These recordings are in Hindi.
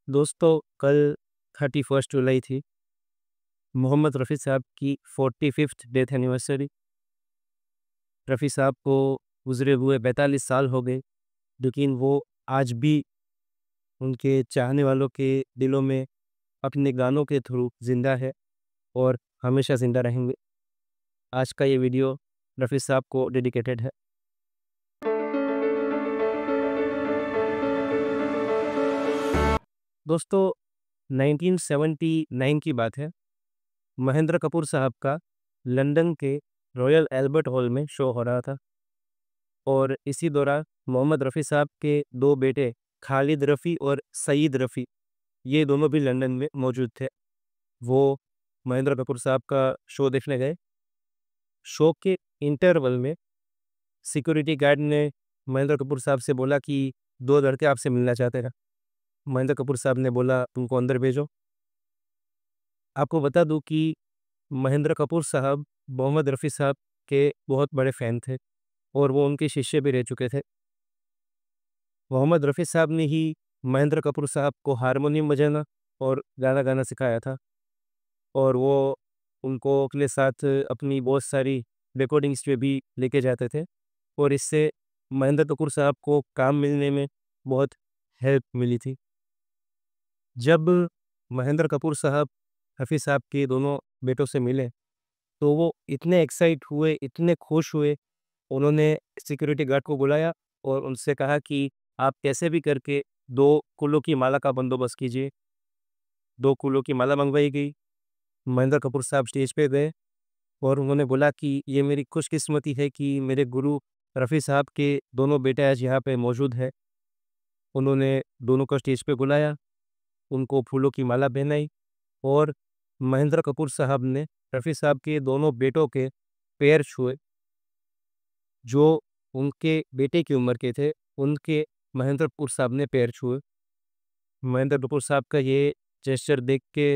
दोस्तों, कल 31 जुलाई थी। मोहम्मद रफ़ी साहब की 45th डेथ एनिवर्सरी। रफ़ी साहब को गुज़रे हुए 42 साल हो गए, लेकिन वो आज भी उनके चाहने वालों के दिलों में अपने गानों के थ्रू ज़िंदा है और हमेशा ज़िंदा रहेंगे। आज का ये वीडियो रफ़ी साहब को डेडिकेटेड है। दोस्तों, 1979 की बात है। महेंद्र कपूर साहब का लंदन के रॉयल एल्बर्ट हॉल में शो हो रहा था और इसी दौरान मोहम्मद रफ़ी साहब के 2 बेटे खालिद रफ़ी और सईद रफ़ी, ये दोनों भी लंदन में मौजूद थे। वो महेंद्र कपूर साहब का शो देखने गए। शो के इंटरवल में सिक्योरिटी गार्ड ने महेंद्र कपूर साहब से बोला कि 2 लड़के आपसे मिलना चाहते हैं। महेंद्र कपूर साहब ने बोला, उनको अंदर भेजो। आपको बता दूँ कि महेंद्र कपूर साहब मोहम्मद रफ़ी साहब के बहुत बड़े फ़ैन थे और वो उनके शिष्य भी रह चुके थे। मोहम्मद रफ़ी साहब ने ही महेंद्र कपूर साहब को हारमोनियम बजाना और गाना गाना सिखाया था और वो उनको अपने साथ अपनी बहुत सारी रिकॉर्डिंग्स पे भी लेके जाते थे और इससे महेंद्र कपूर साहब को काम मिलने में बहुत हेल्प मिली थी। जब महेंद्र कपूर साहब रफ़ी साहब के दोनों बेटों से मिले, तो वो इतने एक्साइट हुए, इतने खुश हुए, उन्होंने सिक्योरिटी गार्ड को बुलाया और उनसे कहा कि आप कैसे भी करके 2 फूलों की माला का बंदोबस्त कीजिए। 2 फूलों की माला मँगवाई गई। महेंद्र कपूर साहब स्टेज पे गए और उन्होंने बोला कि ये मेरी खुशकिस्मती है कि मेरे गुरु रफ़ी साहब के दोनों बेटे आज यहाँ पे मौजूद हैं। उन्होंने दोनों को स्टेज पे बुलाया, उनको फूलों की माला पहनाई और महेंद्र कपूर साहब ने रफ़ी साहब के दोनों बेटों के पैर छुए, जो उनके बेटे की उम्र के थे, उनके महेंद्र कपूर साहब ने पैर छुए। महेंद्र कपूर साहब का ये जेस्चर देख के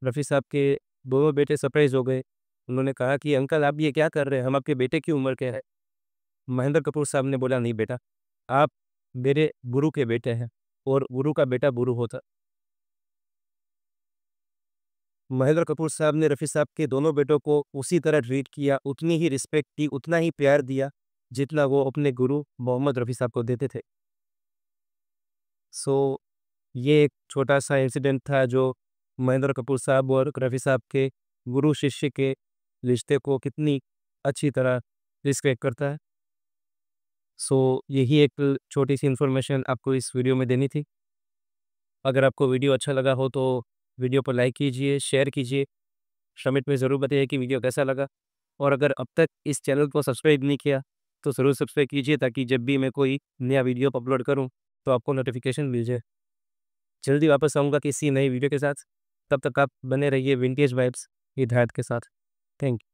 रफ़ी साहब के दोनों बेटे सरप्राइज़ हो गए। उन्होंने कहा कि अंकल, आप ये क्या कर रहे हैं? हम आपके बेटे की उम्र के हैं। महेंद्र कपूर साहब ने बोला, नहीं बेटा, आप मेरे गुरु के बेटे हैं और गुरु का बेटा गुरु होता। महेंद्र कपूर साहब ने रफ़ी साहब के दोनों बेटों को उसी तरह ट्रीट किया, उतनी ही रिस्पेक्ट की, उतना ही प्यार दिया, जितना वो अपने गुरु मोहम्मद रफ़ी साहब को देते थे। सो ये एक छोटा-सा इंसिडेंट था जो महेंद्र कपूर साहब और रफ़ी साहब के गुरु-शिष्य के रिश्ते को कितनी अच्छी तरह रिस्पेक्ट करता है। सो यही एक छोटी-सी इन्फॉर्मेशन आपको इस वीडियो में देनी थी। अगर आपको वीडियो अच्छा लगा हो तो वीडियो को लाइक कीजिए, शेयर कीजिए, कमेंट में ज़रूर बताइए कि वीडियो कैसा लगा और अगर अब तक इस चैनल को सब्सक्राइब नहीं किया, तो ज़रूर सब्सक्राइब कीजिए ताकि जब भी मैं कोई नया वीडियो अपलोड करूँ, तो आपको नोटिफ़िकेशन मिल जाए। जल्दी वापस आऊँगा किसी नई वीडियो के साथ। तब तक आप बने रहिए विंटेज वाइब्स हिदायत के साथ। Thank you.